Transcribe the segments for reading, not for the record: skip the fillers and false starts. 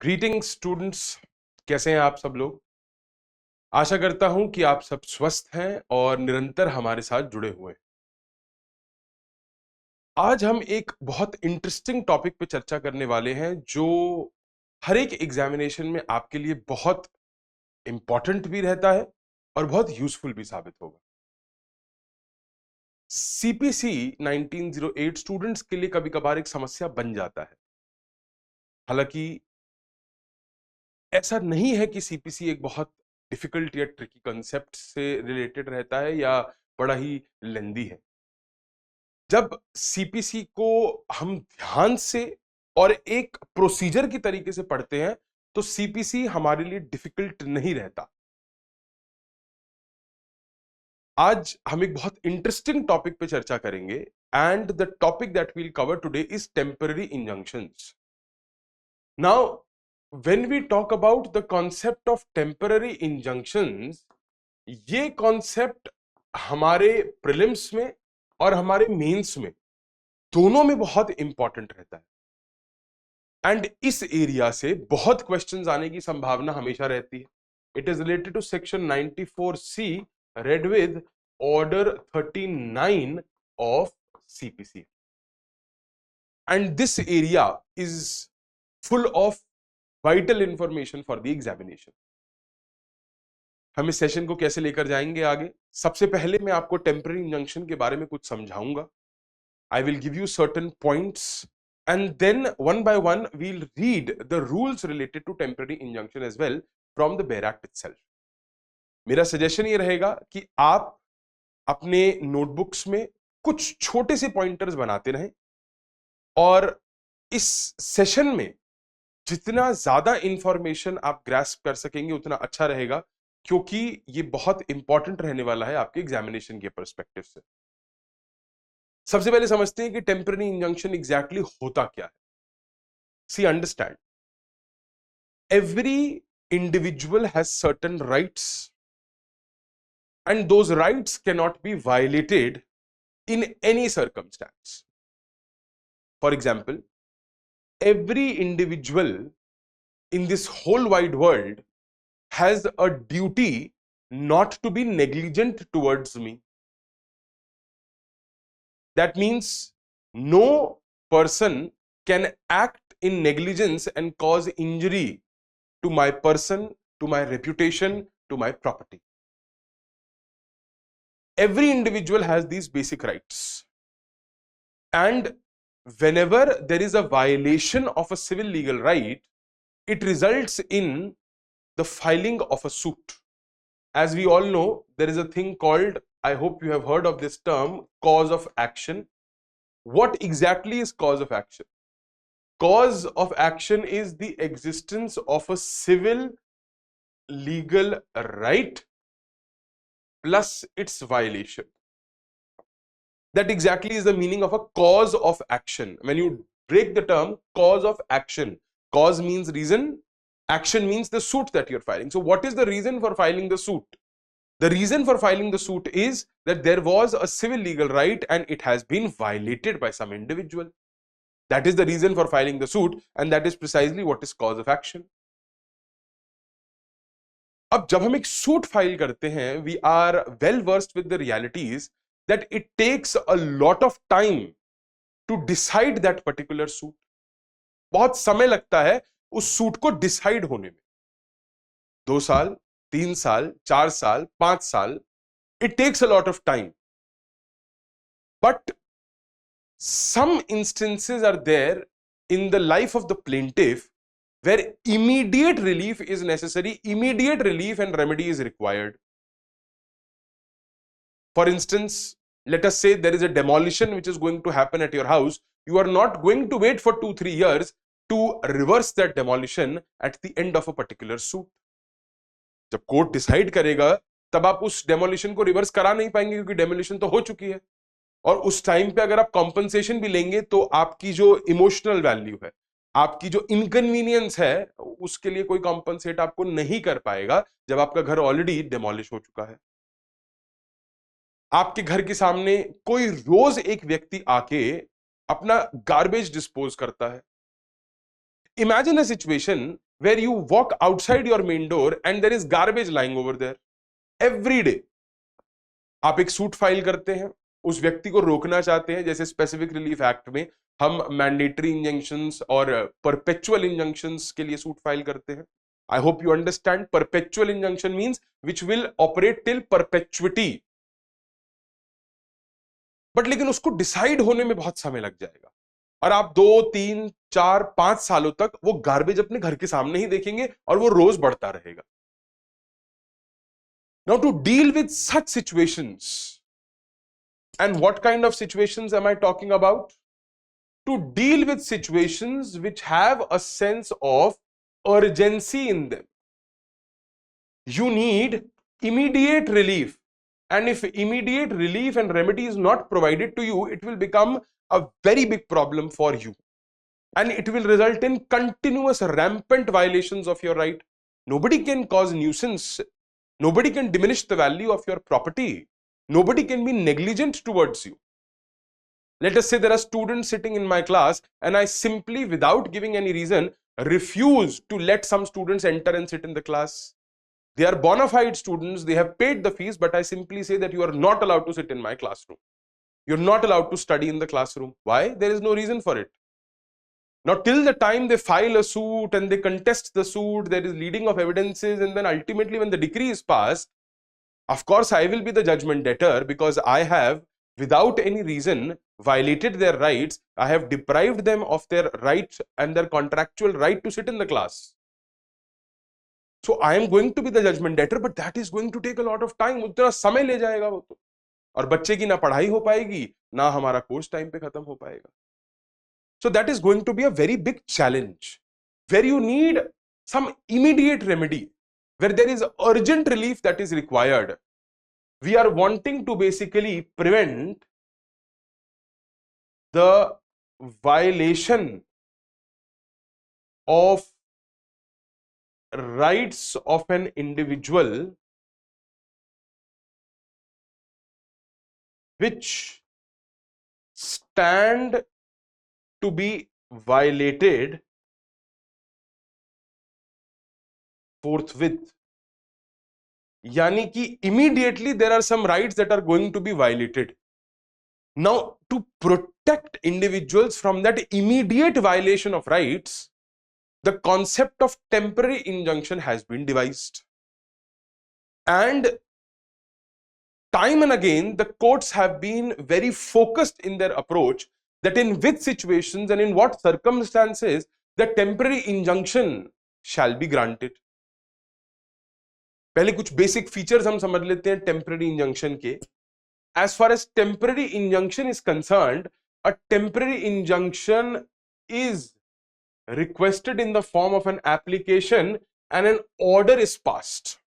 Greeting students, कैसे हैं आप सब लोग। आशा करता हूं कि आप सब स्वस्थ हैं और निरंतर हमारे साथ जुड़े हुए हैं। आज हम एक बहुत इंटरेस्टिंग टॉपिक पे चर्चा करने वाले हैं जो हर एक एग्जामिनेशन में आपके लिए बहुत इंपॉर्टेंट भी रहता है और बहुत यूजफुल भी साबित होगा। सीपीसी 1908 स्टूडेंट्स के लिए कभी कभार एक समस्या बन जाता है। हालांकि ऐसा नहीं है कि सीपीसी एक बहुत डिफिकल्ट या ट्रिकी कंसेप्ट से रिलेटेड रहता है या बड़ा ही लेंदी है। जब सीपीसी को हम ध्यान से और एक प्रोसीजर की तरीके से पढ़ते हैं तो सीपीसी हमारे लिए डिफिकल्ट नहीं रहता। आज हम एक बहुत इंटरेस्टिंग टॉपिक पे चर्चा करेंगे and the topic that will cover today is temporary injunctions. Now when we talk about the concept of temporary injunctions, ये कॉन्सेप्ट हमारे प्रीलिम्स में और हमारे मेंस में दोनों में बहुत इंपॉर्टेंट रहता है एंड इस एरिया से बहुत क्वेश्चंस आने की संभावना हमेशा रहती है। It is related to section 94C read with order 39 of CPC and this area is full of vital information for the examination. हम इस सेशन को कैसे लेकर जाएंगे आगे। सबसे पहले मैं आपको टेम्पररी इंजंक्शन के बारे में कुछ समझाऊंगा। I will give you certain points and then one by one we'll read the rules related to temporary injunction as well from the bare act itself. मेरा सजेशन ये रहेगा कि आप अपने नोटबुक्स में कुछ छोटे से पॉइंटर्स बनाते रहें और इस सेशन में जितना ज्यादा इंफॉर्मेशन आप ग्रैस्प कर सकेंगे उतना अच्छा रहेगा, क्योंकि ये बहुत इंपॉर्टेंट रहने वाला है आपके एग्जामिनेशन के पर्सपेक्टिव से। सबसे पहले समझते हैं कि टेम्पररी इंजंक्शन एग्जैक्टली होता क्या है। See understand, every individual has certain rights and those rights can not be violated in any circumstance. For example, every individual in this whole wide world has a duty not to be negligent towards me. That means no person can act in negligence and cause injury to my person, to my reputation, to my property. Every individual has these basic rights, and whenever there is a violation of a civil legal right, it results in the filing of a suit. As we all know, there is a thing called, I hope you have heard of this term, cause of action. What exactly is cause of action? Cause of action is the existence of a civil legal right plus its violation. That exactly is the meaning of a cause of action. When you break the term cause of action, cause means reason, action means the suit that you're filing. So what is the reason for filing the suit? The reason for filing the suit is that there was a civil legal right and it has been violated by some individual. That is the reason for filing the suit, and that is precisely what is cause of action. अब जब हम एक suit file करते हैं, we are well versed with the realities that it takes a lot of time to decide that particular suit. बहुत समय लगता है उस सूट को डिसाइड होने में। 2 साल, 3 साल, 4 साल, 5 साल, it takes a lot of time. But some instances are there in the life of the plaintiff where immediate relief is necessary, immediate relief and remedy is required. For instance, let us say there is a demolition which is going to happen at your house. You are not going to wait for 2-3 years to reverse that demolition at the end of a particular suit. जब court decide करेगा तब आप उस demolition को reverse करा नहीं पाएंगे, क्योंकि डेमोलिशन तो हो चुकी है। और उस टाइम पे अगर आप कॉम्पनसेशन भी लेंगे तो आपकी जो इमोशनल वैल्यू है, आपकी जो इनकन्वीनियंस है, उसके लिए कोई कॉम्पनसेट आपको नहीं कर पाएगा जब आपका घर ऑलरेडी डेमोलिश हो चुका है। आपके घर के सामने कोई रोज एक व्यक्ति आके अपना गार्बेज डिस्पोज करता है। Imagine a situation where you walk outside your main door and there is garbage lying over there every day. आप एक सूट फाइल करते हैं, उस व्यक्ति को रोकना चाहते हैं, जैसे स्पेसिफिक रिलीफ एक्ट में हम मैंडेटरी इंजंक्शंस और परपेचुअल इंजंक्शंस के लिए सूट फाइल करते हैं. I hope you understand. Perpetual injunction means which will operate till perpetuity. But लेकिन उसको डिसाइड होने में बहुत समय लग जाएगा और आप 2, 3, 4, 5 सालों तक वो गार्बेज अपने घर के सामने ही देखेंगे और वो रोज बढ़ता रहेगा. Now, to deal with such situations, and what kind of situations am I talking about? To deal with situations which have a sense of urgency in them, you need immediate relief. And if immediate relief and remedy is not provided to you, it will become a very big problem for you. And it will result in continuous rampant violations of your right. Nobody can cause nuisance. Nobody can diminish the value of your property. Nobody can be negligent towards you. Let us say there are students sitting in my class and I simply, without giving any reason, refuse to let some students enter and sit in the class. They are bona fide students, they have paid the fees, but I simply say that you are not allowed to sit in my classroom. You're not allowed to study in the classroom. Why? There is no reason for it. Now, till the time they file a suit and they contest the suit, there is leading of evidences, and then ultimately when the decree is passed, of course, I will be the judgment debtor because I have, without any reason, violated their rights. I have deprived them of their right and their contractual right to sit in the class. So I am going to be the judgment debtor, but that is going to take a lot of time. उतना समय ले जाएगा वो तो, और बच्चे की ना पढ़ाई हो पाएगी ना हमारा कोर्स टाइम पे खत्म हो पाएगा. So that is going to be a very big challenge where you need some immediate remedy, where there is urgent relief that is required. We are wanting to basically prevent the violation of rights of an individual which stand to be violated forthwith. यानी कि immediately there are some rights that are going to be violated. Now, to protect individuals from that immediate violation of rights, the concept of temporary injunction has been devised. And time and again, the courts have been very focused in their approach that in which situations and in what circumstances the temporary injunction shall be granted. पहले कुछ basic features हम समझ लेते हैं temporary injunction के. As far as temporary injunction is concerned, a temporary injunction is requested in the form of an application and an order is passed.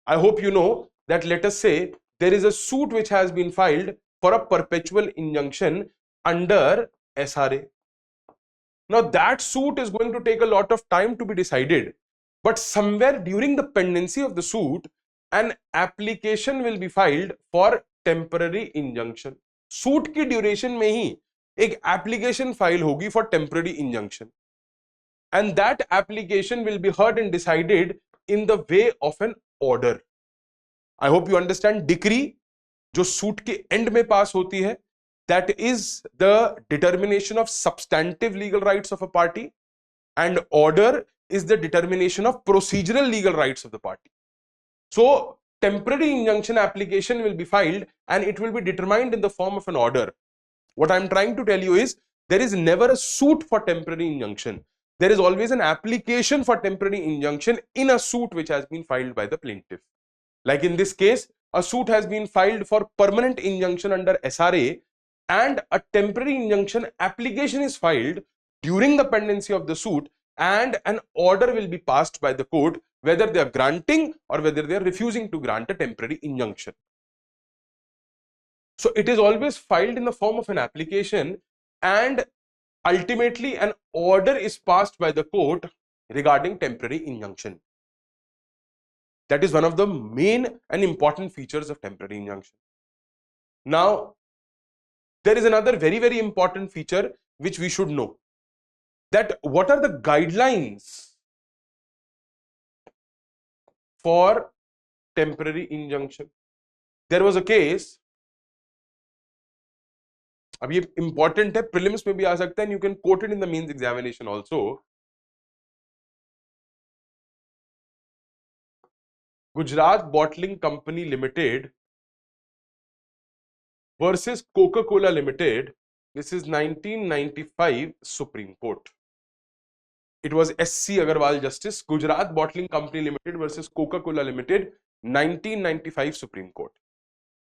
I hope you know that, let us say there is a suit which has been filed for a perpetual injunction under SRA. Now that suit is going to take a lot of time to be decided, but somewhere during the pendency of the suit, an application will be filed for temporary injunction. Suit की duration में ही एक application file होगी for temporary injunction, and that application will be heard and decided in the way of an order. I hope you understand. Decree जो suit के end में pass होती है, that is the determination of substantive legal rights of a party, and order is the determination of procedural legal rights of the party. So temporary injunction application will be filed and it will be determined in the form of an order. What I'm trying to tell you is there is never a suit for temporary injunction. There is always an application for temporary injunction in a suit which has been filed by the plaintiff. Like in this case, a suit has been filed for permanent injunction under SRA, and a temporary injunction application is filed during the pendency of the suit, and an order will be passed by the court whether they are granting or whether they are refusing to grant a temporary injunction. So it is always filed in the form of an application, and ultimately an order is passed by the court regarding temporary injunction. That is one of the main and important features of temporary injunction. Now, there is another very important feature which we should know, that what are the guidelines for temporary injunction. There was a case, अब ये important है, prelims में भी आ सकता है, you can quote it in the mains examination also. Gujarat bottling company limited versus Coca-Cola Limited. This is 1995 Supreme Court. It was SC Agarwal Justice, Gujarat Bottling Company Limited versus Coca-Cola Limited, 1995 Supreme Court.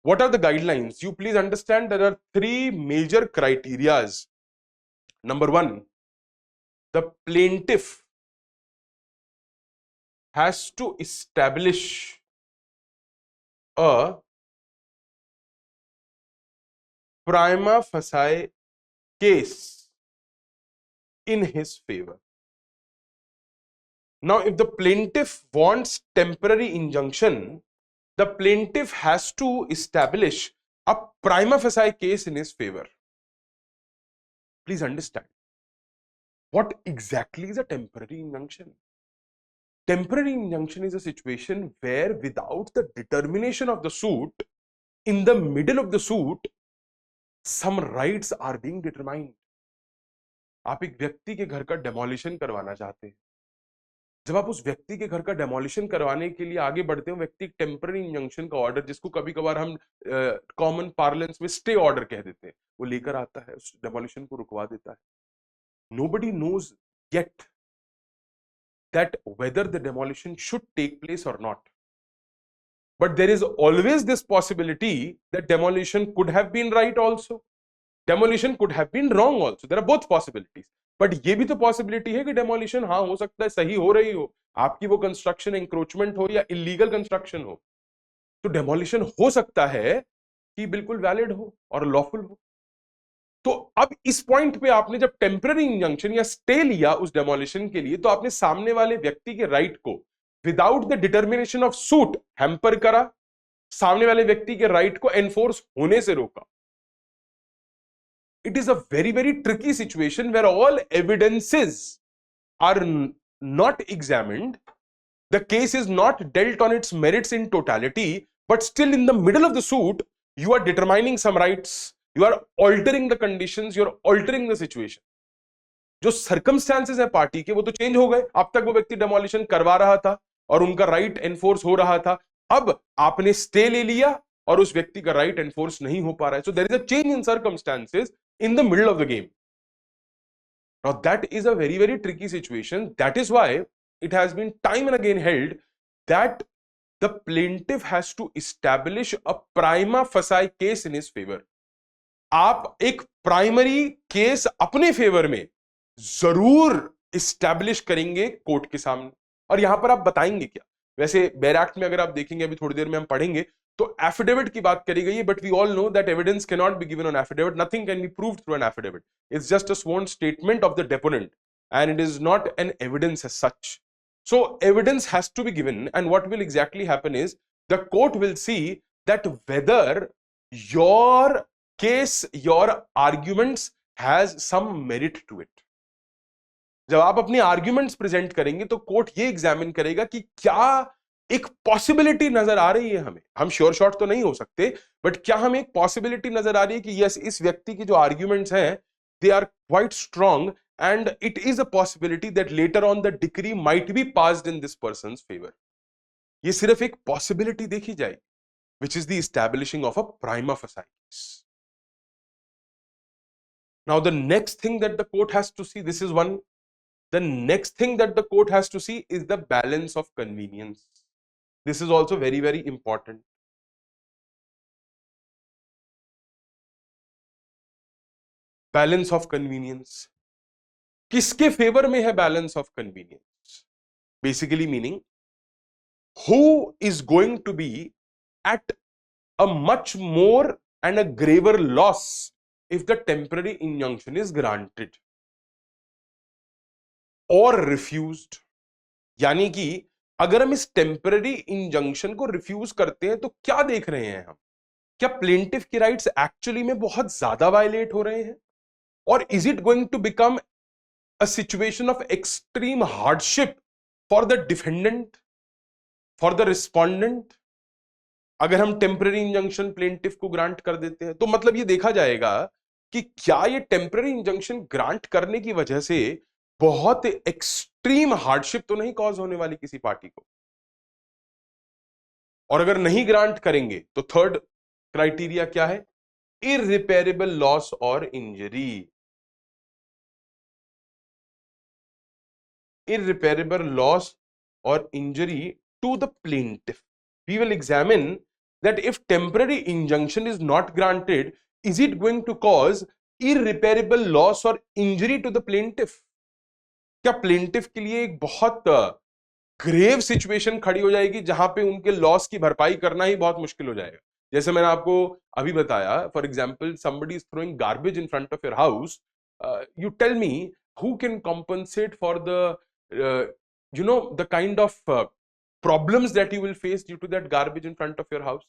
What are the guidelines? You please understand there are three major criterias. Number one, the plaintiff has to establish a prima facie case in his favor. Now, if the plaintiff wants temporary injunction, the plaintiff has to establish a prima facie case in his favor. Please understand, what exactly is a temporary injunction? Temporary injunction is a situation where without the determination of the suit, in the middle of the suit, some rights are being determined. आप एक व्यक्ति के घर का demolition करवाना चाहते हैं. जब आप उस व्यक्ति के घर का डेमोलिशन करवाने के लिए आगे बढ़ते हो, व्यक्ति टेम्पररी इंजंक्शन का ऑर्डर, जिसको कभी कभार हम कॉमन पार्लेंस में स्टे ऑर्डर कह देते हैं, वो लेकर आता है, उस डेमोलिशन को रुकवा देता है. Nobody knows yet that whether the demolition should take place or not. But there is always this possibility that demolition could have been right also. Demolition could have been wrong also. There are both possibilities. But ये भी तो possibility है कि demolition हाँ हो सकता है सही हो रही हो, आपकी वो construction encroachment हो या illegal construction हो, तो demolition हो सकता है कि बिल्कुल valid हो और lawful हो. तो अब इस पॉइंट पे आपने जब टेम्पररी इंजंक्शन या स्टे लिया उस डेमोलिशन के लिए, तो आपने सामने वाले व्यक्ति के राइट को without the determination of suit hamper करा, सामने वाले व्यक्ति के राइट को एनफोर्स होने से रोका. It is a very very tricky situation where all evidences are not examined, the case is not dealt on its merits in totality, but still in the middle of the suit you are determining some rights. You are altering the conditions, you are altering the situation. जो circumstances है party के वो तो change हो गए. अब तक वो व्यक्ति डेमोलिशन करवा रहा था और उनका राइट एनफोर्स हो रहा था, अब आपने स्टे ले लिया और उस व्यक्ति का राइट एनफोर्स नहीं हो पा रहा है. So there is a change in circumstances in the middle of the game. Now that is a very very tricky situation. That is why it has been time and again held that the plaintiff has to establish a prima facie case in his favor. आप एक primary case अपने favour में जरूर establish करेंगे court के सामने. और यहां पर आप बताएंगे क्या? वैसे बेयर एक्ट में अगर आप देखेंगे, अभी थोड़ी देर में हम पढ़ेंगे, तो एफिडेविट की बात करी गई है, but we all know that evidence can not be given on affidavit. Nothing can be proved through an affidavit. It's just a sworn statement of the deponent and it is not an evidence as such. So evidence has to be given, and what will exactly happen is the court will see that whether your case, your arguments has some merit to it. जब आप अपनी arguments present करेंगे तो court ये examine करेगा कि क्या एक पॉसिबिलिटी नजर आ रही है हमें. हम श्योर शॉट तो नहीं हो सकते, बट क्या हमें एक पॉसिबिलिटी नजर आ रही है कि यस, इस व्यक्ति की जो आर्ग्यूमेंट्स हैं they are quite strong and it is a possibility that later on the decree might be passed in this person's favor. ये सिर्फ एक possibility देखी जाएगी, which is the establishing of a prima facie case. Now the next thing that the court has to see, this is one, the next thing that the court has to see is the balance of convenience. This is also very very important. Balance of convenience. किसके favour में है balance of convenience? Basically meaning who is going to be at a much more and a graver loss if the temporary injunction is granted और refused. यानी कि अगर हम इस temporary injunction को रिफ्यूज करते हैं तो क्या देख रहे हैं हम? क्या प्लेंटिफ की राइट्स एक्चुअली में बहुत ज्यादा वायलेट हो रहे हैं, और is it going to become a situation of extreme hardship for the defendant? For the respondent अगर हम टेम्पररी इंजंक्शन प्लेंटिफ को ग्रांट कर देते हैं तो मतलब ये देखा जाएगा कि क्या ये टेम्पररी इंजंक्शन ग्रांट करने की वजह से बहुत एक्सट्रीम हार्डशिप तो नहीं कॉज होने वाली किसी पार्टी को, और अगर नहीं ग्रांट करेंगे तो थर्ड क्राइटेरिया क्या है, इररिपेरेबल लॉस और injury. irreparable loss or injury to the plaintiff. We will examine that if temporary injunction is not granted, is it going to cause irreparable loss or injury to the plaintiff? क्या plaintiff के लिए एक बहुत grave situation खड़ी हो जाएगी जहां पे उनके लॉस की भरपाई करना ही बहुत मुश्किल हो जाएगा? जैसे मैंने आपको अभी बताया, for example somebody is throwing garbage in front of your house, you tell me who can compensate for the the kind of problems that you will face due to that garbage in front of your house?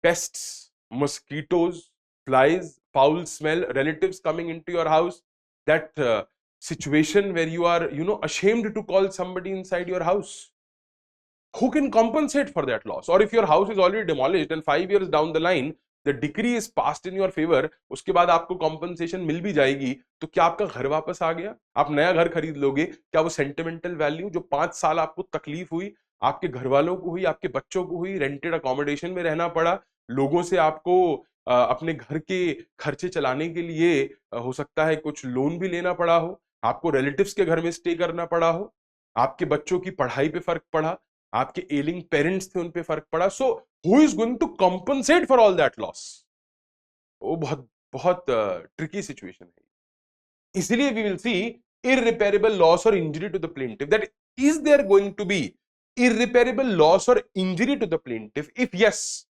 Pests, mosquitoes, flies, foul smell, relatives coming into your house, that situation where you are ashamed to call somebody inside your house. Who can compensate for that loss? Or if your house is already demolished and 5 years down the line the decree is passed in your favor, उसके बाद आपको compensation मिल भी जाएगी, तो क्या आपका घर वापस आ गया? आप नया घर खरीद लोगे? क्या वो sentimental value जो 5 साल आपको तकलीफ हुई, आपके घर वालों को हुई, आपके बच्चों को हुई, रेंटेड अकोमोडेशन में रहना पड़ा, लोगों से आपको अपने घर के खर्चे चलाने के लिए हो सकता है कुछ लोन भी लेना पड़ा हो, आपको रिलेटिव्स के घर में स्टे करना पड़ा हो, आपके बच्चों की पढ़ाई पे फर्क पड़ा, आपके एलिंग पेरेंट्स थे उन पे फर्क पड़ा, so who is going to compensate for all that loss? वो बहुत बहुत ट्रिकी सिचुएशन है। इसलिए we will see irreparable loss or injury to the plaintiff. That is there going to be irreparable loss or injury to the plaintiff? If yes,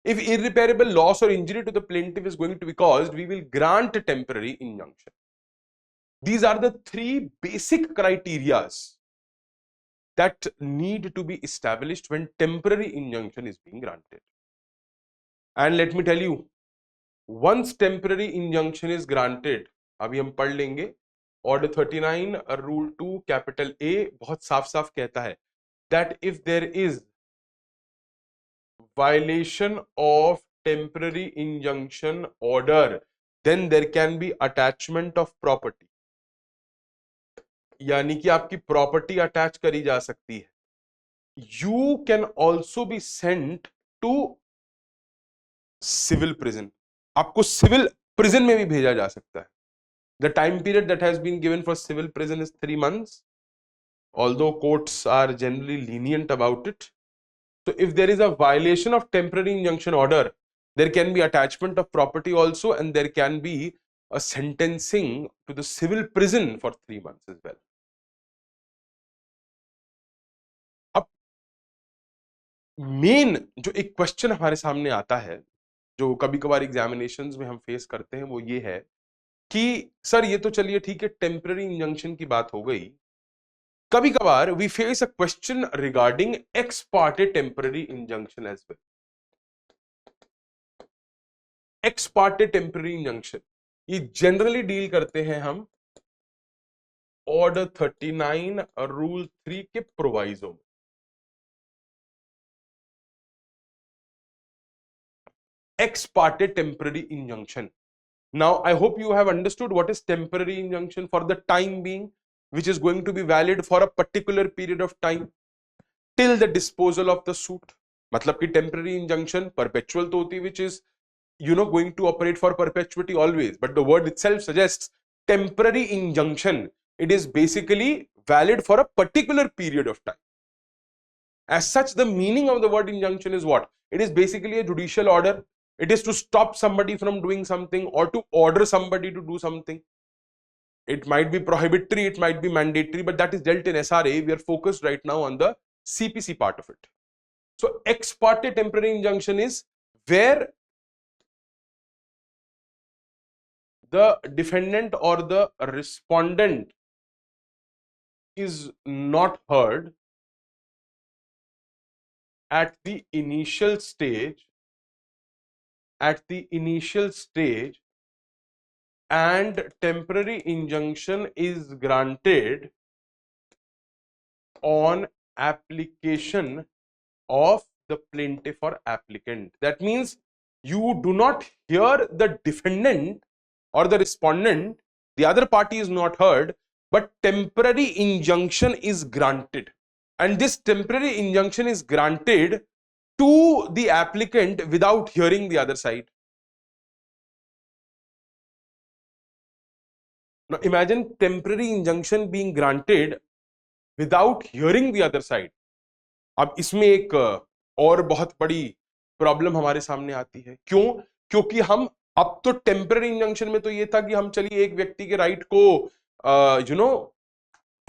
if irreparable loss or injury to the plaintiff is going to be caused, we will grant a temporary injunction. These are the three basic criterias that need to be established when temporary injunction is being granted. And let me tell you, once temporary injunction is granted, अभी हम पढ़ लेंगे order 39 rule 2 capital A बहुत साफ साफ कहता है that if there is violation of temporary injunction order, then there can be attachment of property. यानी कि आपकी प्रॉपर्टी अटैच करी जा सकती है. You can also be sent to civil prison. आपको सिविल प्रिजन में भी भेजा जा सकता है. The time period that has been given for civil prison is 3 months, although courts are generally lenient about it. So if there is a violation of temporary injunction order, there can be attachment of property also, and there can be a sentencing to the civil prison for 3 months as well. अब main जो एक question हमारे सामने आता है, जो कभी कभार एग्जामिनेशंस में हम फेस करते हैं, वो ये है कि सर ये तो चलिए ठीक है, टेम्पररी इंजंक्शन की बात हो गई, कभी कभार we face a question regarding ex parte temporary injunction as well. Ex parte temporary injunction ये जनरली डील करते हैं हम ऑर्डर 39 रूल 3 के प्रोवाइजो में. ex parte temporary injunction. Now, I hope you have understood what is temporary injunction for the time being, which is going to be valid for a particular period of time till the disposal of the suit. मतलब कि temporary injunction perpetual तो होती, which is going to operate for perpetuity always, but the word itself suggests temporary injunction. It is basically valid for a particular period of time. As such, the meaning of the word injunction is what? It is basically a judicial order. It is to stop somebody from doing something or to order somebody to do something. It might be prohibitory, it might be mandatory, but that is dealt in SRA. We are focused right now on the CPC part of it. So ex parte temporary injunction is where the defendant or the respondent is not heard at the initial stage, and temporary injunction is granted on application of the plaintiff or applicant. That means you do not hear the defendant or the respondent, the other party is not heard, but temporary injunction is granted. And this temporary injunction is granted to the applicant without hearing the other side. Now imagine temporary injunction being granted without hearing the other side. अब इसमें एक और बहुत बड़ी problem हमारे सामने आती है. क्यों? क्योंकि हम अब तो टेम्पररी इंजंक्शन में तो ये था कि हम चलिए एक व्यक्ति के राइट को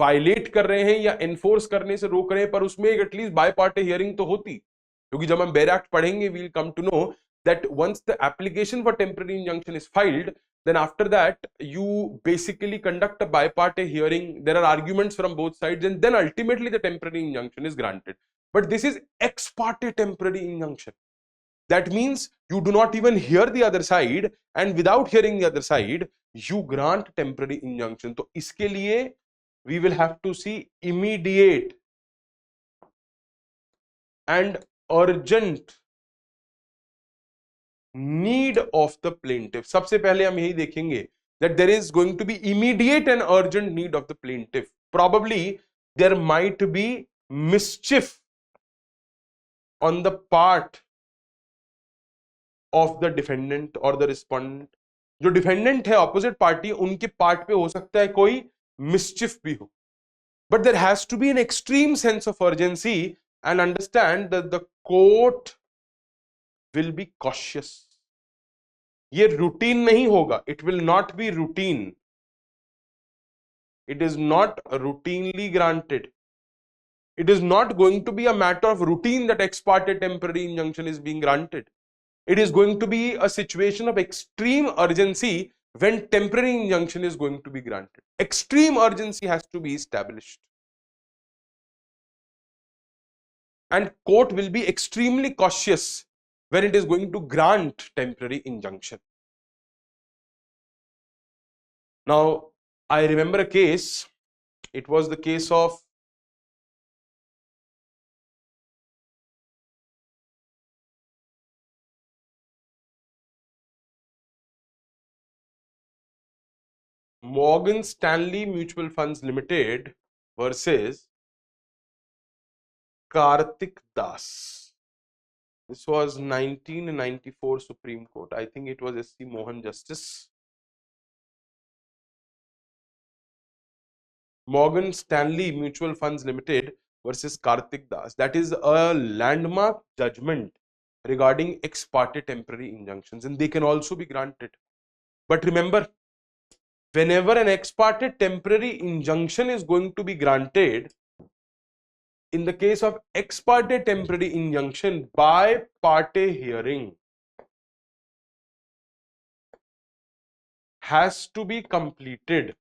वायलेट कर रहे हैं या एनफोर्स करने से रोक रहे हैं, पर उसमें एक एटलीस्ट बाय पार्टी हियरिंग तो होती. क्योंकि जब हम बेयर एक्ट पढ़ेंगे we will come to know that once the application for temporary injunction is filed, then after that you basically conduct a bi-parte hearing. There are arguments from both sides, and then ultimately the temporary injunction is granted. But this is ex parte temporary injunction. That means you do not even hear the other side, and without hearing the other side you grant temporary injunction. तो इसके लिए we will have to see immediate and urgent need of the plaintiff. सबसे पहले हम यही देखेंगे that there is going to be immediate and urgent need of the plaintiff. Probably there might be mischief on the part of the defendant or the respondent. जो defendant है opposite party, उनके part पे हो सकता है कोई mischief भी हो. But there has to be an extreme sense of urgency and understand that the court will be cautious. ये रूटीन नहीं होगा. It will not be routine. It is not routinely granted. It is not going to be a matter of routine that ex parte temporary injunction is being granted. It is going to be a situation of extreme urgency when temporary injunction is going to be granted. Extreme urgency has to be established. And court will be extremely cautious when it is going to grant temporary injunction. Now, I remember a case. It was the case of Morgan Stanley Mutual Funds Limited versus Kartik Das. This was 1994 Supreme Court. I think it was S.C. Mohan Justice. Morgan Stanley Mutual Funds Limited versus Kartik Das. That is a landmark judgment regarding ex parte temporary injunctions, and they can also be granted. But remember, whenever an ex parte temporary injunction is going to be granted, in the case of ex parte temporary injunction, by parte hearing has to be completed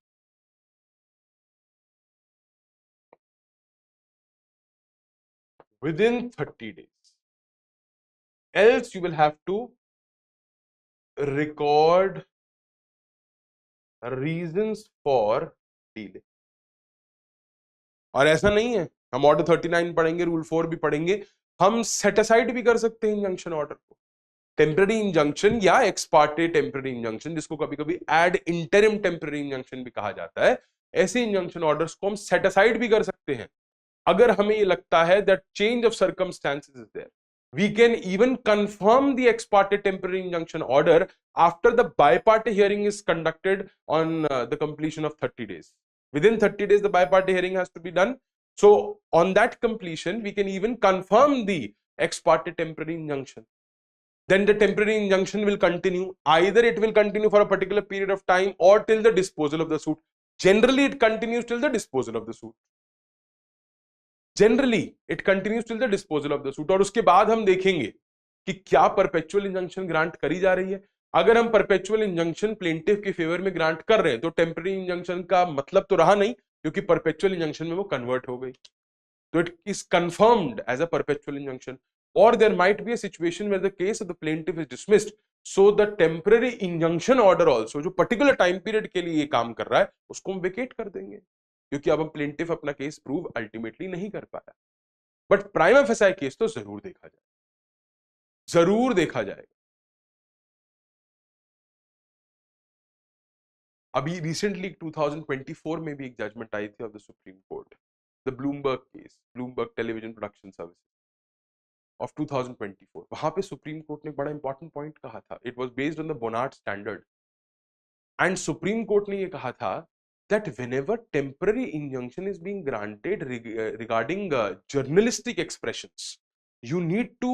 within 30 days. Else you will have to record reasons for delay. और ऐसा नहीं है हम order 39 पढ़ेंगे, rule 4 भी पढ़ेंगे, हम set aside भी कर सकते हैं इंजंक्शन ऑर्डर को. टेम्पररी इंजंक्शन या एक्स पार्टे टेम्पररी इंजंक्शन, जिसको कभी कभी एड इंटरिम टेम्पररी इंजंक्शन भी कहा जाता है, ऐसे इंजंक्शन ऑर्डर्स को हम सेट असाइड भी कर सकते हैं अगर हमें ये लगता है that change of circumstances is there. We can even confirm the ex parte temporary injunction order after the bi-parte hearing is conducted on the completion of 30 days. Within 30 days, the bi-parte hearing has to be done. So, on that completion, we can even confirm the ex parte temporary injunction. Then the temporary injunction will continue. Either it will continue for a particular period of time or till the disposal of the suit. Generally, it continues till the disposal of the suit. Generally it continues till the disposal of the suit. और उसके बाद हम देखेंगे कि क्या perpetual injunction grant करी जा रही है. अगर हम परपेचुअल इंजंक्शन प्लेंटिफ के फेवर में ग्रांट कर रहे हैं तो टेम्पररी इंजंक्शन का मतलब तो रहा नहीं, क्योंकि परपेचुअल इंजंक्शन में वो कन्वर्ट हो गई. तो it is confirmed as a perpetual injunction. और there might be a situation where the case of the plaintiff is dismissed, so the temporary injunction order also, जो पर्टिकुलर टाइम पीरियड के लिए ये काम कर रहा है, उसको हम वेकेट कर देंगे, क्योंकि अब हम प्लेंटिफ अपना केस प्रूव अल्टीमेटली नहीं कर पाया. बट प्राइमा फेसाई केस तो जरूर देखा जाए, जरूर देखा जाएगा। अभी रिसेंटली 2024 में भी एक जजमेंट आई थी of the supreme court, the Bloomberg case, Bloomberg television production service of 2024। वहां पे सुप्रीम कोर्ट ने बड़ा इंपॉर्टेंट पॉइंट कहा था, it was based on the Bonnard standard, and Supreme Court ने ये कहा था that whenever temporary injunction is being granted regarding journalistic expressions, you need to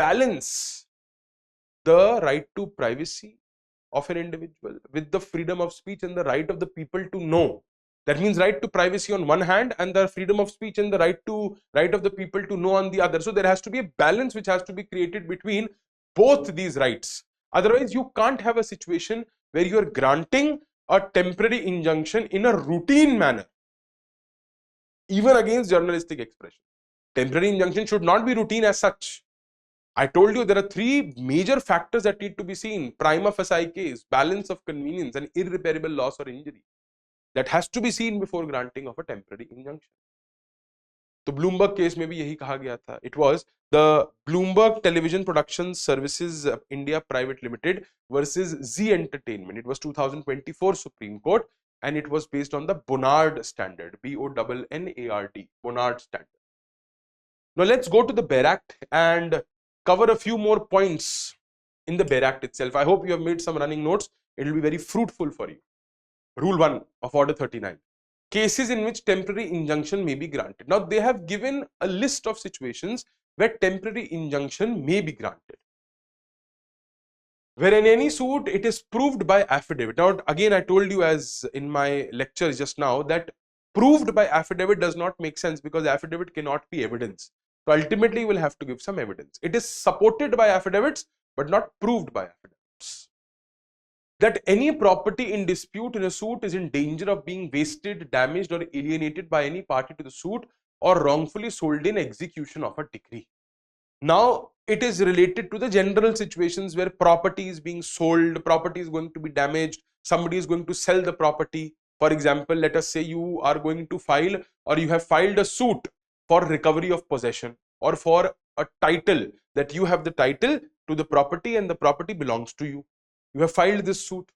balance the right to privacy of an individual with the freedom of speech and the right of the people to know. That means right to privacy on one hand and the freedom of speech and the right of the people to know on the other. So there has to be a balance which has to be created between both these rights. Otherwise you can't have a situation where you are granting a temporary injunction in a routine manner, even against journalistic expression. Temporary injunction should not be routine as such. I told you there are three major factors that need to be seen: prima facie case, balance of convenience, and irreparable loss or injury. That has to be seen before granting of a temporary injunction. तो Bloomberg case में भी यही कहा गया था. It was the Bloomberg Television Production Services India Private Limited versus Zee Entertainment. It was 2024 Supreme Court and it was based on the Bonard standard, B-O-N-N-A-R-D, Bonard standard. Now let's go to the BEHR Act and cover a few more points in the BEHR Act itself. I hope you have made some running notes. It will be very fruitful for you. Rule 1 of Order 39. Cases in which temporary injunction may be granted. Now they have given a list of situations where temporary injunction may be granted. Where in any suit it is proved by affidavit. Now again I told you as in my lecture just now that proved by affidavit does not make sense because affidavit cannot be evidence. So ultimately you will have to give some evidence. It is supported by affidavits but not proved by affidavits. That any property in dispute in a suit is in danger of being wasted, damaged or alienated by any party to the suit or wrongfully sold in execution of a decree. Now it is related to the general situations where property is being sold, property is going to be damaged, somebody is going to sell the property. For example, let us say you are going to file or you have filed a suit for recovery of possession or for a title, that you have the title to the property and the property belongs to you. You have filed this suit.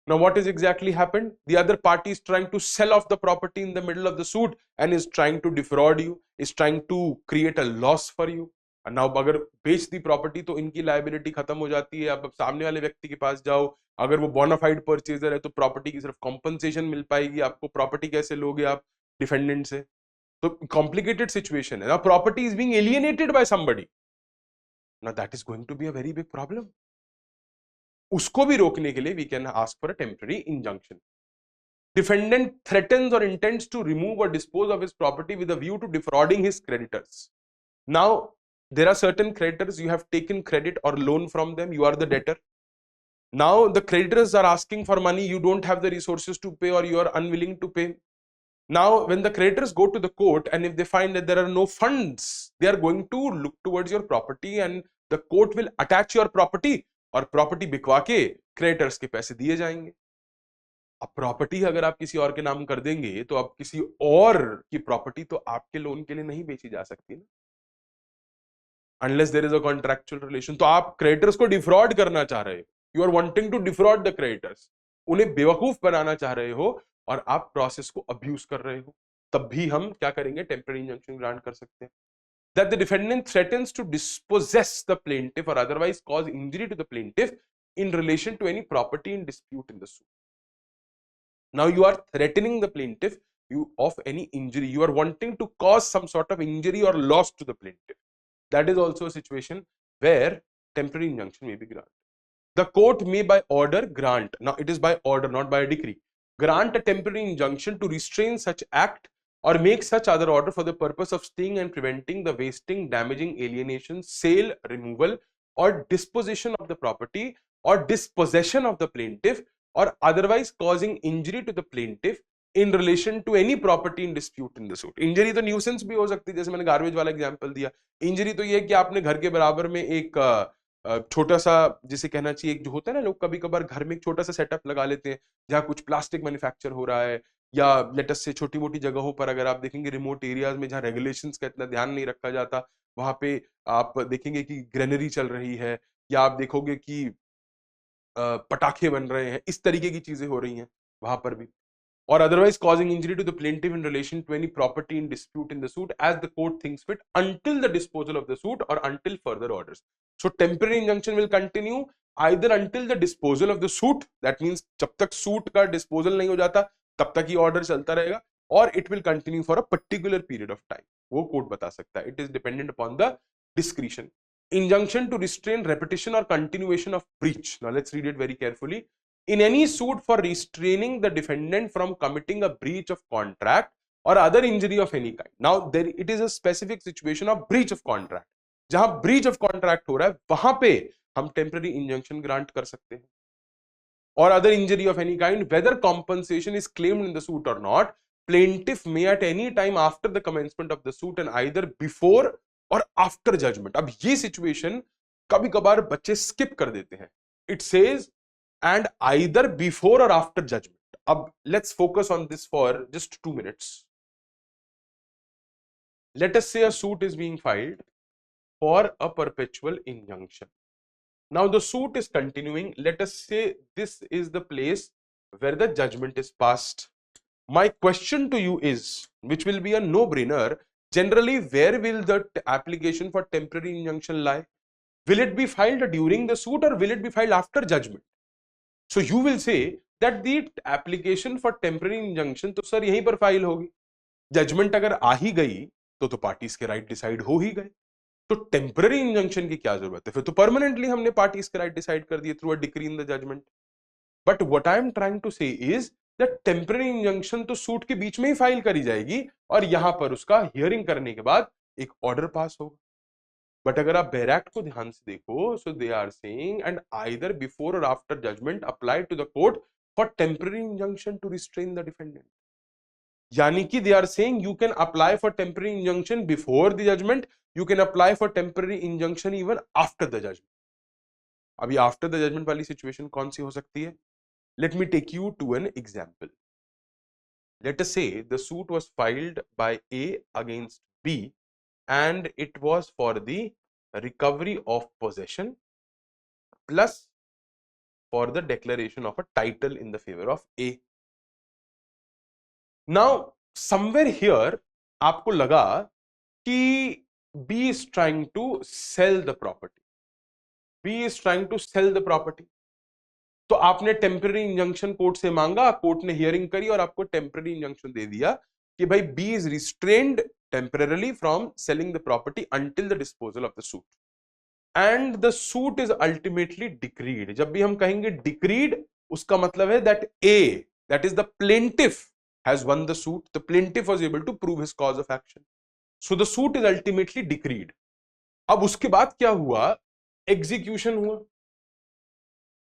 Now what is exactly happened? The other party is trying to sell off the property in the middle of the suit and is trying to defraud you, is trying to create a loss for you. And now अगर बेच दी property तो इनकी liability खत्म हो जाती है. अब सामने वाले व्यक्ति के पास जाओ, अगर वो बोनाफाइड परचेजर है तो प्रॉपर्टी की सिर्फ कॉम्पनसेशन मिल पाएगी आपको. प्रॉपर्टी कैसे लोगे आप डिफेंडेंट से? तो कॉम्प्लिकेटेड सिचुएशन है. Now property is being alienated by somebody. Now that is going to be a very big problem. उसको भी रोकने के लिए we can ask for a temporary injunction. Defendant threatens or intends to remove or dispose of his property with a view to defrauding his creditors. Now there are certain creditors, you have taken credit or loan from them, you are the debtor. Now the creditors are asking for money, you don't have the resources to pay or you are unwilling to pay. Now when the creditors go to the court and if they find that there are no funds, they are going to look towards your property and the court will attach your property और property बिकवा के creditors के पैसे दिए जाएंगे. अब property अगर आप किसी और के नाम कर देंगे तो अब किसी और की प्रॉपर्टी तो आपके लोन के लिए नहीं बेची जा सकती ना, unless there is a contractual relation. तो आप क्रेडिटर्स को डिफ्रॉड करना चाह रहे हो, you are wanting to defraud the creditors, उन्हें बेवकूफ बनाना चाह रहे हो और आप प्रोसेस को अब्यूज कर रहे हो. तब भी हम क्या करेंगे, टेम्पररी इंजंक्शन ग्रांट कर सकते हैं. That the defendant threatens to dispossess the plaintiff or otherwise cause injury to the plaintiff in relation to any property in dispute in the suit. Now you are threatening the plaintiff of any injury. You are wanting to cause some sort of injury or loss to the plaintiff. That is also a situation where temporary injunction may be granted. The court may by order grant, now it is by order not by a decree, grant a temporary injunction to restrain such act or make such other order for the purpose of staying and preventing the wasting, damaging, alienation, sale, removal or disposition of the property or dispossession of the plaintiff or otherwise causing injury to the plaintiff in relation to any property in dispute in the suit. Injury तो nuisance भी हो सकती है, जैसे मैंने garbage वाला example दिया. Injury तो ये है कि आपने घर के बराबर में एक छोटा सा जिसे कहना चाहिए, एक जो होता है ना, लोग कभी कभार घर में एक छोटा सा सेटअप लगा लेते हैं जहाँ कुछ प्लास्टिक मैन्युफैक्चर हो रहा है, या लेटस से छोटी मोटी जगहों पर अगर आप देखेंगे रिमोट एरियाज में जहाँ रेगुलेशंस का इतना ध्यान नहीं रखा जाता, वहां पे आप देखेंगे कि ग्रेनरी चल रही है, या आप देखोगे कि पटाखे बन रहे हैं, इस तरीके की चीजें हो रही हैं वहां पर भी, or otherwise causing injury to the plaintiff in relation to any property in dispute in the suit as the court thinks fit until the disposal of the suit or until further orders. So temporary injunction will continue either until the disposal of the suit, that means जब तक suit का disposal नहीं हो जाता तब तक ही order चलता रहेगा, or it will continue for a particular period of time. वो court बता सकता है. It is dependent upon the discretion. Injunction to restrain repetition or continuation of breach. Now let's read it very carefully. In any suit for restraining the defendant from committing a breach of contract or other injury of any kind. Now there it is a specific situation of breach of contract. जहां breach of contract हो रहा है वहां पे हम temporary injunction grant कर सकते हैं. Or other injury of any kind, whether compensation is claimed in the suit or not, plaintiff may at any time after the commencement of the suit and either before or after judgment. अब ये situation कभी कभार बच्चे skip कर देते हैं. It says and either before or after judgment. Ab, let's focus on this for just 2 minutes. Let us say a suit is being filed for a perpetual injunction. Now the suit is continuing. Let us say this is the place where the judgment is passed. My question to you is, which will be a no-brainer, generally where will the application for temporary injunction lie? Will it be filed during the suit or will it be filed after judgment? So you will say that the application for temporary injunction तो sir यहीं पर file होगी, judgement अगर आ ही गई तो parties के right decide हो ही गए, तो टेम्पररी इंजंक्शन की क्या जरूरत है, फिर तो परमानेंटली हमने पार्टीज के राइट डिसाइड कर दिए through a decree in the judgment. But what I am trying to say is that temporary injunction तो सूट के बीच में ही फाइल करी जाएगी और यहां पर उसका हियरिंग करने के बाद एक ऑर्डर पास होगा. बट अगर आप बैरैक्ट को ध्यान से देखो, so they are saying and either before or after judgment apply to the court for temporary injunction to restrain the defendant. यानी कि they are saying you can apply for temporary injunction before the judgment, you can apply for temporary injunction even after the judgment. अभी after the judgment वाली situation कौन सी हो सकती है? Let me take you to an example. Let us से the suit was filed by A against B and it was for the recovery of possession plus for the declaration of a title in the favor of A. Now somewhere here आपको लगा कि B is trying to sell the property. B is trying to sell the property. तो आपने temporary injunction court से मांगा, court ने hearing करी और आपको टेम्पररी इंजंक्शन दे दिया कि भाई B is restrained temporarily from selling the property until the disposal of the suit, and the suit is ultimately decreed. जब भी हम कहेंगे decreed, उसका मतलब है that A, that is the plaintiff, has won the suit. The plaintiff was able to prove his cause of action, so the suit is ultimately decreed. अब उसके बाद क्या हुआ? एग्जीक्यूशन हुआ.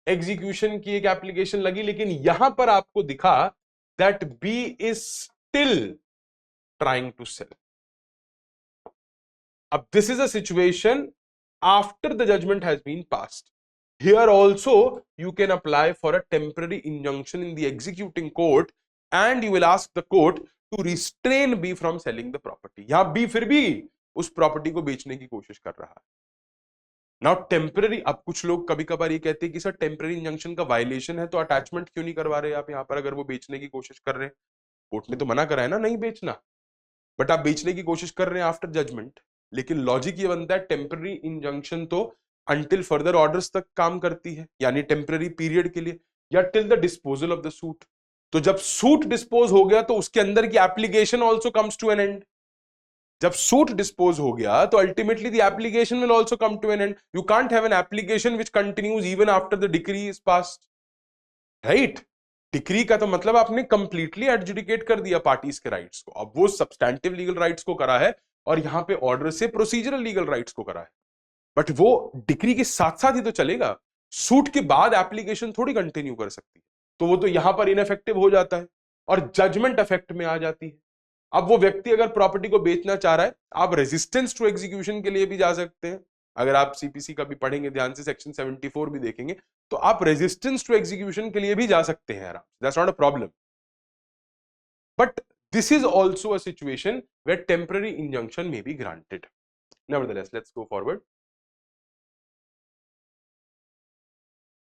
एग्जीक्यूशन की एक एप्लीकेशन लगी, लेकिन यहां पर आपको दिखा that B is still trying to sell. Now, this is a situation after the judgment has been passed. Here also you can apply for a temporary injunction in the executing court and you will ask the court to restrain B from selling the property. यहां B फिर भी उस property को बेचने की कोशिश कर रहा है. Now temporary, अब कुछ लोग कभी कभार ये कहते हैं कि सर टेम्पररी इंजंक्शन का वायलेशन है तो अटैचमेंट क्यों नहीं करवा रहे आप यहां पर, अगर वो बेचने की कोशिश कर रहे हैं? कोर्ट ने तो मना करा है ना नहीं बेचना, बट आप बेचने की कोशिश कर रहे हैं आफ्टर जजमेंट. लेकिन लॉजिक ये बनता है टेम्पररी इंजंक्शन तो अंटिल फर्दर ऑर्डर्स तक काम करती है, यानी टेम्पररी पीरियड के लिए, या till the disposal of the suit. तो जब सूट डिस्पोज हो गया तो उसके अंदर की application also comes to an end. जब सूट डिस्पोज हो गया तो ultimately the application will also come to an end. You can't have an application which continues even after the decree is passed, right? Decree का तो मतलब आपने completely adjudicate कर दिया पार्टीज के राइट्स को. अब वो सब्सटैंटिव लीगल राइट्स को करा है और यहां पे ऑर्डर से प्रोसीजरल लीगल राइट्स को करा है, बट वो डिक्री के साथ साथ ही तो चलेगा. सूट के बाद एप्लीकेशन थोड़ी कंटिन्यू कर सकती है, तो वो तो यहां पर इनफेक्टिव हो जाता है और जजमेंट इफेक्ट में आ जाती है. अब वो व्यक्ति अगर प्रॉपर्टी को बेचना चाह रहा है, आप रेजिस्टेंस टू एग्जीक्यूशन के लिए भी जा सकते हैं, अगर आप सीपीसी का भी पढ़ेंगे ध्यान से, सेक्शन 74 भी देखेंगे, तो आप रेजिस्टेंस टू एग्जीक्यूशन के लिए भी जा सकते हैं आराम, that's not a problem. But this is also a situation where temporary injunction may be granted. Nevertheless, let's go forward.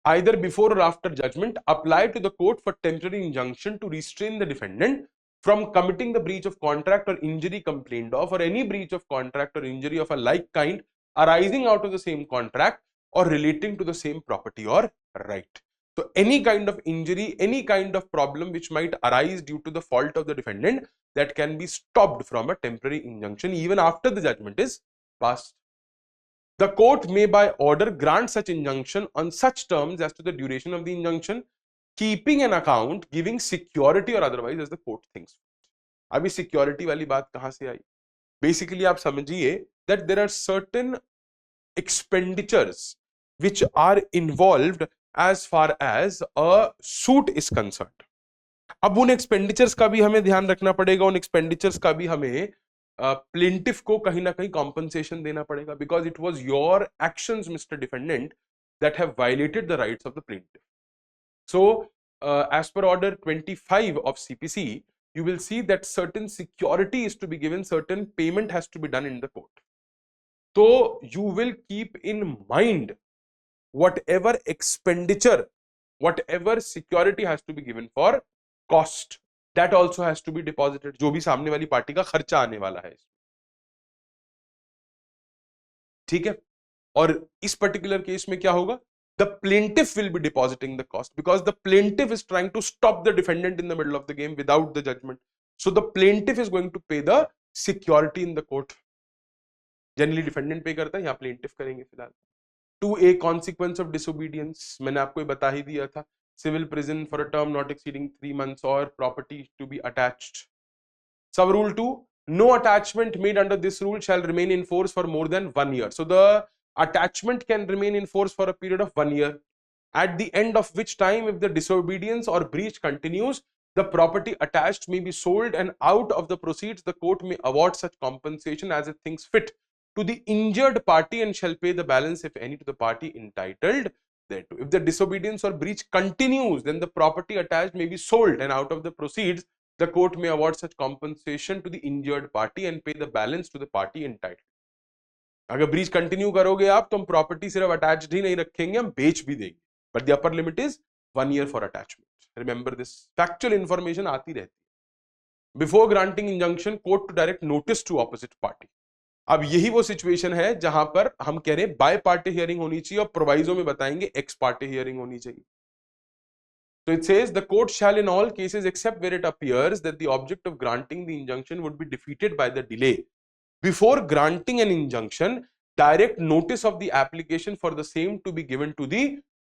Either before or after judgment, apply to the court for temporary injunction to restrain the defendant from committing the breach of contract or injury complained of, or any breach of contract or injury of a like kind arising out of the same contract or relating to the same property or right. So any kind of injury, any kind of problem which might arise due to the fault of the defendant, that can be stopped from a temporary injunction even after the judgment is passed. The court may by order grant such injunction on such terms as to the duration of the injunction, keeping an account, giving security or otherwise as the court thinks. अभी security वाली बात कहां से आई? Basically आप समझिए that there are certain expenditures which are involved as far as a suit is concerned. अब उन expenditures का भी हमें ध्यान रखना पड़ेगा, उन expenditures का भी हमें प्लेंटिफ को कहीं ना कहीं कॉम्पनसेशन देना पड़ेगा, because it was your actions mister defendant that have violated the rights of the plaintiff. So as per order 25 of CPC, you will see that certain security is to be given, certain payment has to be done in the court. So you will keep in mind whatever expenditure, whatever security has to be given for cost, that also has to be deposited. जो भी सामने वाली party का खर्चा आने वाला है, ठीक है. और इस पर्टिकुलर केस में क्या होगा? The plaintiff will be depositing the cost because the plaintiff is trying to stop the defendant in the middle of the game without the judgment. So the plaintiff is going to pay the security in the court. Generally defendant pay करता है, यहाँ plaintiff करेंगे फिलहाल. To a consequence of disobedience, मैंने आपको ये बता ही दिया था, civil prison for a term not exceeding 3 months or property to be attached. Sub rule 2, no attachment made under this rule shall remain in force for more than 1 year. So the attachment can remain in force for a period of 1 year, at the end of which time, if the disobedience or breach continues, the property attached may be sold, and out of the proceeds the court may award such compensation as it thinks fit to the injured party and shall pay the balance, if any, to the party entitled thereto. If the disobedience or breach continues, then the property attached may be sold, and out of the proceeds the court may award such compensation to the injured party and pay the balance to the party entitled. अगर breach continue करोगे आप, तो हम property सिर्फ attached ही नहीं रखेंगे, हम बेच भी देंगे, but the upper limit is 1 year for attachment. Remember this, factual information आती रहती है. Before granting injunction, court to direct notice to opposite party. अब यही वो सिचुएशन है जहां पर हम कह रहे हैं बाय पार्टी हियरिंग होनी चाहिए, और प्रोवाइजो में बताएंगे एक्स पार्टी हियरिंग होनी चाहिए. So it says the court shall in all cases except where it appears that the object of granting the injunction would be defeated by the delay, before granting an injunction, direct notice of the application for the same to be given to the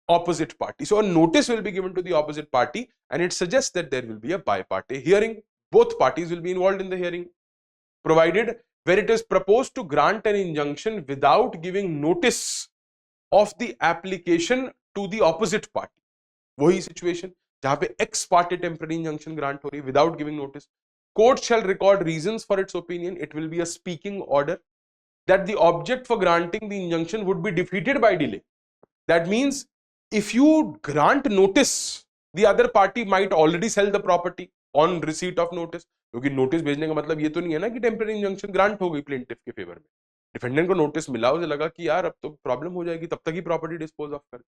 opposite party. So a notice will be given to the opposite party, and it suggests that there will be a bi-party hearing. Both parties will be involved in the hearing, provided where it is proposed to grant an injunction without giving notice of the application to the opposite party. वही situation जहां पे ex parte temporary injunction grant हो रही है without giving notice. Court shall record reasons for its opinion. It will be a speaking order that the object for granting the injunction would be defeated by delay. That means if you grant notice, the other party might already sell the property on receipt of notice. क्योंकि notice भेजने का मतलब ये तो नहीं है ना कि टेम्पररी इंजंक्शन ग्रांट हो गई प्लेंटिफ के फेवर में. डिफेंडेंट को नोटिस मिला, उसे लगा कि यार अब तो प्रॉब्लम हो जाएगी, तब तक ही प्रॉपर्टी डिस्पोज ऑफ कर,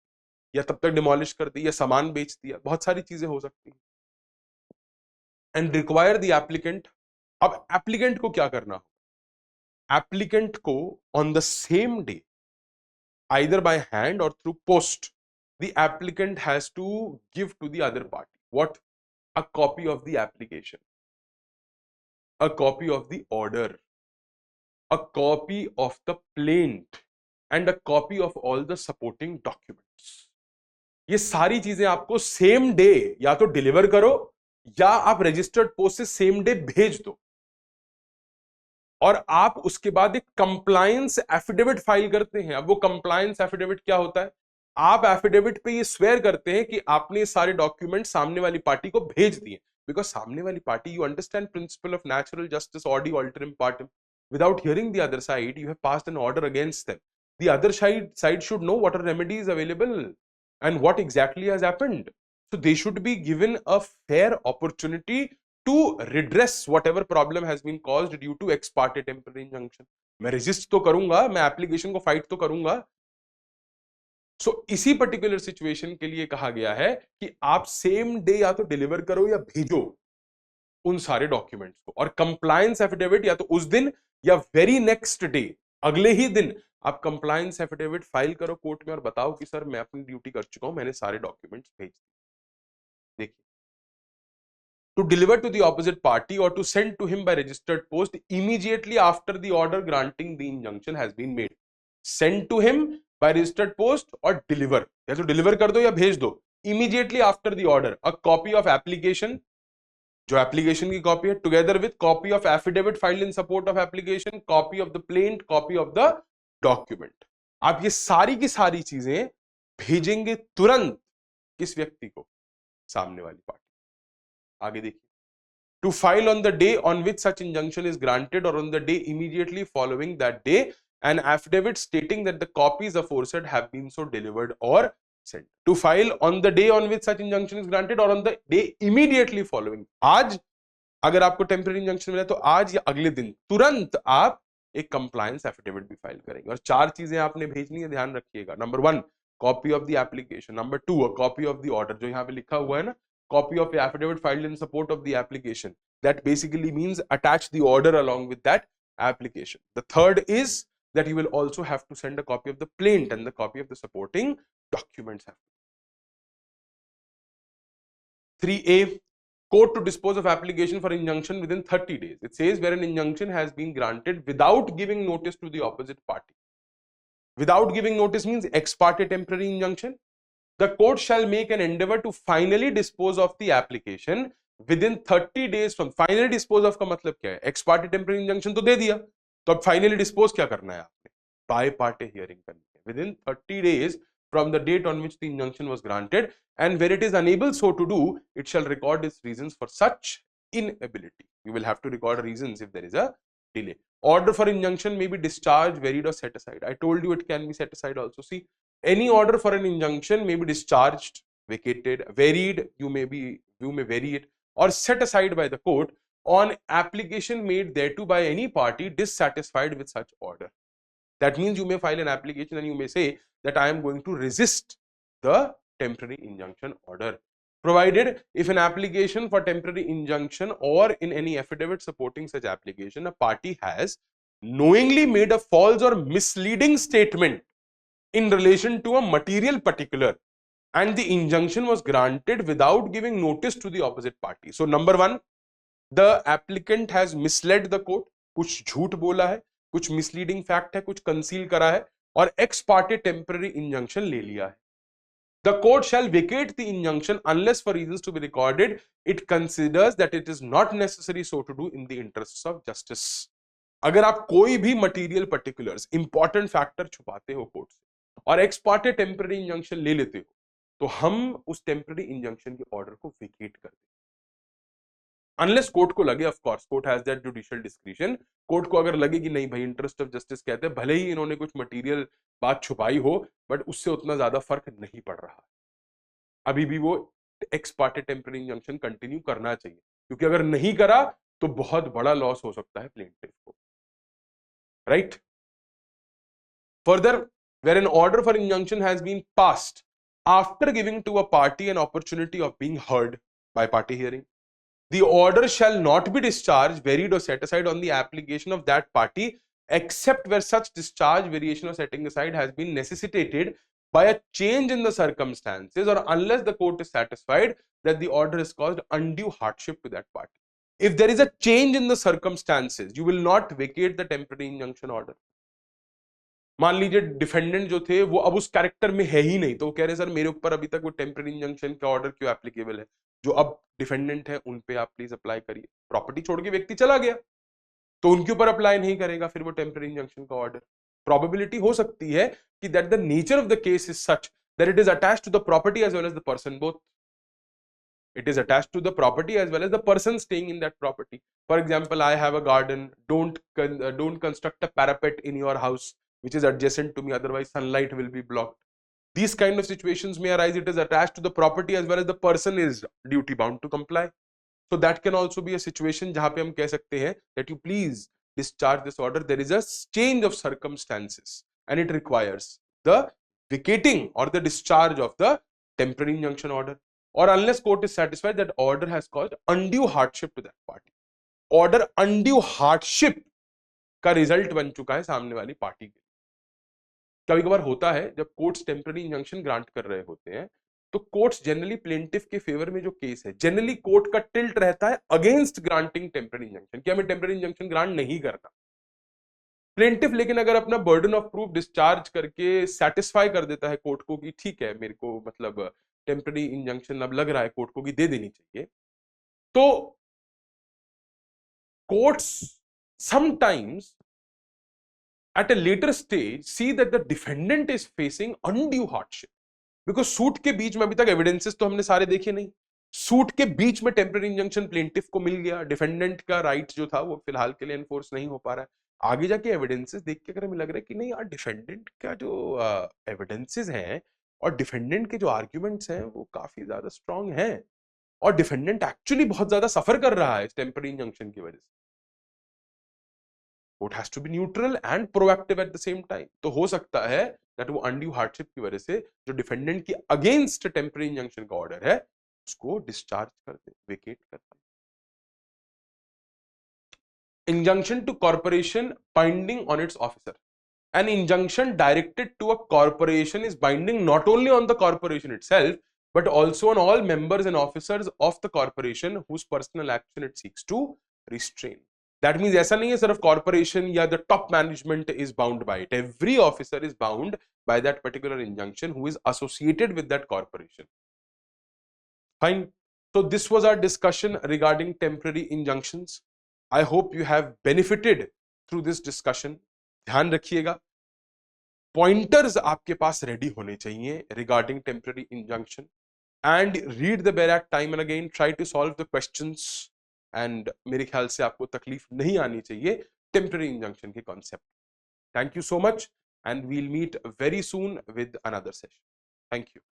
या तब तक डिमोलिश कर दी, या सामान बेच दिया, बहुत सारी चीजें हो सकती हैं. And require the applicant. अब एप्लीकेंट को क्या करना हो? एप्लीकेंट को on the same day, either by hand or through post, the applicant has to give to the other party what? A copy of the application, a copy of the order, a copy of the plaint, and a copy of all the supporting documents. ये सारी चीजें आपको same day या तो deliver करो, या आप registered post से सेम डे भेज दो, और आप उसके बाद एक कंप्लायंस एफिडेविट फाइल करते हैं. अब वो कंप्लायंस एफिडेविट क्या होता है? आप एफिडेविट पे ये स्वेयर करते हैं कि आपने सारे डॉक्यूमेंट सामने वाली पार्टी को भेज दिए, बिकॉज सामने वाली party, you understand principle of natural justice, Audi alteram partum. Without hearing the other side, you have passed an order against them. the other side should know what are remedies available and what exactly has happened. So they should be given a fair opportunity to redress whatever problem has been caused due to ex parte temporary injunction. मैं resist तो करूंगा, मैं application को fight तो करूंगा. So इसी particular situation के लिए कहा गया है कि आप same day या तो deliver करो या भेजो उन सारे डॉक्यूमेंट्स को, और कंप्लायंस एफिडेविट या तो उस दिन या वेरी नेक्स्ट डे, अगले ही दिन आप कंप्लायंस एफिडेविट फाइल करो कोर्ट में और बताओ कि सर मैं अपनी ड्यूटी कर चुका हूं, मैंने सारे डॉक्यूमेंट्स भेज दिए. देखिए, to deliver to the opposite party or to send to him by registered post immediately after the order granting the injunction has been made. Send to him by registered post or deliver, या तो deliver कर दो या भेज दो immediately after the order a copy of application, जो application की copy है, together with copy of affidavit filed in support of application, copy of the plaint, copy of the document. आप ये सारी की सारी चीजें भेजेंगे तुरंत किस व्यक्ति को? सामने वाली पार्टी. आगे देखिए, to file on the day on which such injunction is granted or on the day immediately following that day an affidavit stating that the copies aforesaid have been so delivered or sent. To file on the day on which such injunction is granted or on the day immediately following. आज अगर आपको temporary injunction मिला तो आज या अगले दिन तुरंत आप एक कंप्लायंस एफिडेविट भी फाइल करेंगे. और चार चीजें आपने भेजनी है, ध्यान रखिएगा. Number 1 copy of the application, number 2 a copy of the order, जो यहाँ पे लिखा हुआ है ना, copy of affidavit filed in support of the application, that basically means attach the order along with that application. The third is that you will also have to send a copy of the plaint and the copy of the supporting documents. 3A, court to dispose of application for injunction within 30 days. It says where an injunction has been granted without giving notice to the opposite party. Without giving notice means ex parte temporary injunction. The court shall make an endeavor to finally dispose of the application within 30 days from. Finally dispose of का मतलब क्या है? Ex parte temporary injunction तो दे दिया, तो अब finally dispose क्या करना है आपने? बाय पार्टे हियरिंग करनी है with in 30 days from the date on which the injunction was granted, and where it is unable so to do, it shall record its reasons for such inability. You will have to record reasons if there is a delay. Order for injunction may be discharged, varied or set aside. I told you it can be set aside also. See, any order for an injunction may be discharged, vacated, varied, you may vary it, or set aside by the court on application made thereto by any party dissatisfied with such order. That means you may file an application and you may say that I am going to resist the temporary injunction order, provided if an application for temporary injunction or in any affidavit supporting such application a party has knowingly made a false or misleading statement in relation to a material particular and the injunction was granted without giving notice to the opposite party. So number 1, the applicant has misled the court, कुछ झूठ बोला है, कुछ misleading fact है, कुछ conceal करा है और एक्स पार्टी टेम्पररी इंजंक्शन ले लिया है. The court shall vacate the injunction unless for reasons to be recorded it considers that it is not necessary so to do in the interests of justice. अगर आप कोई भी material particulars important factor छुपाते हो court से और x parte temporary injunction ले लेते हो, तो हम उस टेम्पररी इंजंक्शन के ऑर्डर को वेकेट कर दें. अनलेस कोर्ट को लगे, of course court has that judicial discretion, court को अगर लगे कि नहीं भाई इंटरेस्ट ऑफ जस्टिस कहते हैं, भले ही इन्होंने कुछ मटेरियल बात छुपाई हो बट उससे उतना ज्यादा फर्क नहीं पड़ रहा, अभी भी वो x parte temporary injunction continue करना चाहिए, क्योंकि अगर नहीं करा तो बहुत बड़ा लॉस हो सकता है प्लेंटिफ को, right. Further, where an order for injunction has been passed after giving to a party an opportunity of being heard by party hearing, the order shall not be discharged, varied or set aside on the application of that party except where such discharge, variation or setting aside has been necessitated by a change in the circumstances or unless the court is satisfied that the order has caused undue hardship to that party. If there is a change in the circumstances, you will not vacate the temporary injunction order. मान लीजिए defendant जो थे वो अब उस character में है ही नहीं, तो वो कह रहे हैं सर मेरे ऊपर अभी तक वो टेम्पररी इंजंक्शन का ऑर्डर क्यों एप्लीकेबल है, जो अब डिफेंडेंट है उन पे आप प्लीज अप्लाई करिए. प्रॉपर्टी छोड़ के व्यक्ति चला गया तो उनके ऊपर अप्लाई नहीं करेगा फिर वो टेम्पररी इंजंक्शन का ऑर्डर. प्रोबेबिलिटी हो सकती है कि that the nature of the case is such that it is attached to the property as well as the person, both. It is attached to the property as well as the person staying in that property. For example, I have a garden. Don't construct a parapet in your house. which is adjacent to me, otherwise sunlight will be blocked. These kind of situations may arise. It is attached to the property as well as the person is duty bound to comply. So that can also be a situation जहां पे हम कह सकते हैं that you please discharge this order. There is a change of circumstances and it requires the vacating or the discharge of the temporary injunction order, or unless court is satisfied that order has caused undue hardship to that party. Order undue hardship का result बन चुका है सामने वाली party के। कभी कभार होता है जब कोर्ट्स टेम्पररी इंजंक्शन ग्रांट कर रहे होते हैं तो कोर्ट्स जनरली प्लेंटिफ के फेवर में जो केस है, जनरली कोर्ट का टिल्ट रहता है अगेंस्ट ग्रांटिंग टेम्पररी इंजंक्शन, कि हमें टेम्पररी इंजंक्शन ग्रांट नहीं करना। प्लेंटिफ लेकिन अगर अपना बर्डन ऑफ प्रूफ डिस्चार्ज करके सेटिस्फाई कर देता है कोर्ट को कि ठीक है मेरे को मतलब टेम्पररी इंजंक्शन अब लग रहा है कोर्ट को कि दे देनी चाहिए, तो courts sometimes at a later stage see that the defendant is facing undue hardship because suit के बीच में अभी तक एविडेंसेस तो हमने सारे देखे नहीं, सूट के बीच में टेम्पररी इंजंक्शन प्लेंटिफ को मिल गया, डिफेंडेंट का राइट जो था वो फिलहाल के लिए एनफोर्स नहीं हो पा रहा है। आगे जाके एविडेंसेस देख के अगर हमें लग रहा है कि नहीं यार डिफेंडेंट का जो एविडेंसेस हैं और डिफेंडेंट के जो आर्ग्यूमेंट्स हैं वो काफी ज्यादा स्ट्रांग हैं और डिफेंडेंट एक्चुअली बहुत ज्यादा सफर कर रहा है इस टेम्पररी इंजंक्शन की वजह से, court has to be neutral and proactive at the same time. तो हो सकता है दैट वो अनड्यू हार्डशिप की वजह से जो डिफेंडेंट की अगेंस्ट टेम्पररी इंजंक्शन का ऑर्डर है उसको डिस्चार्ज कर दे, वेकेट कर दे। Injunction to corporation binding on its officer. An injunction directed to a corporation is binding not only on the corporation itself, but also on all members and officers of the corporation whose personal action it seeks to restrain. That means ऐसा नहीं है सिर्फ corporation या the top management is bound by it. Every officer is bound by that particular injunction who is associated with that corporation. Fine. So this was our discussion regarding temporary injunctions. I hope you have benefited through this discussion. ध्यान रखिएगा, pointers आपके पास ready होने चाहिए regarding temporary injunction, and read the bare act time and again, try to solve the questions, and मेरे ख्याल से आपको तकलीफ नहीं आनी चाहिए टेम्पररी इंजंक्शन के concept. Thank you so much and we'll meet very soon with another session. Thank you.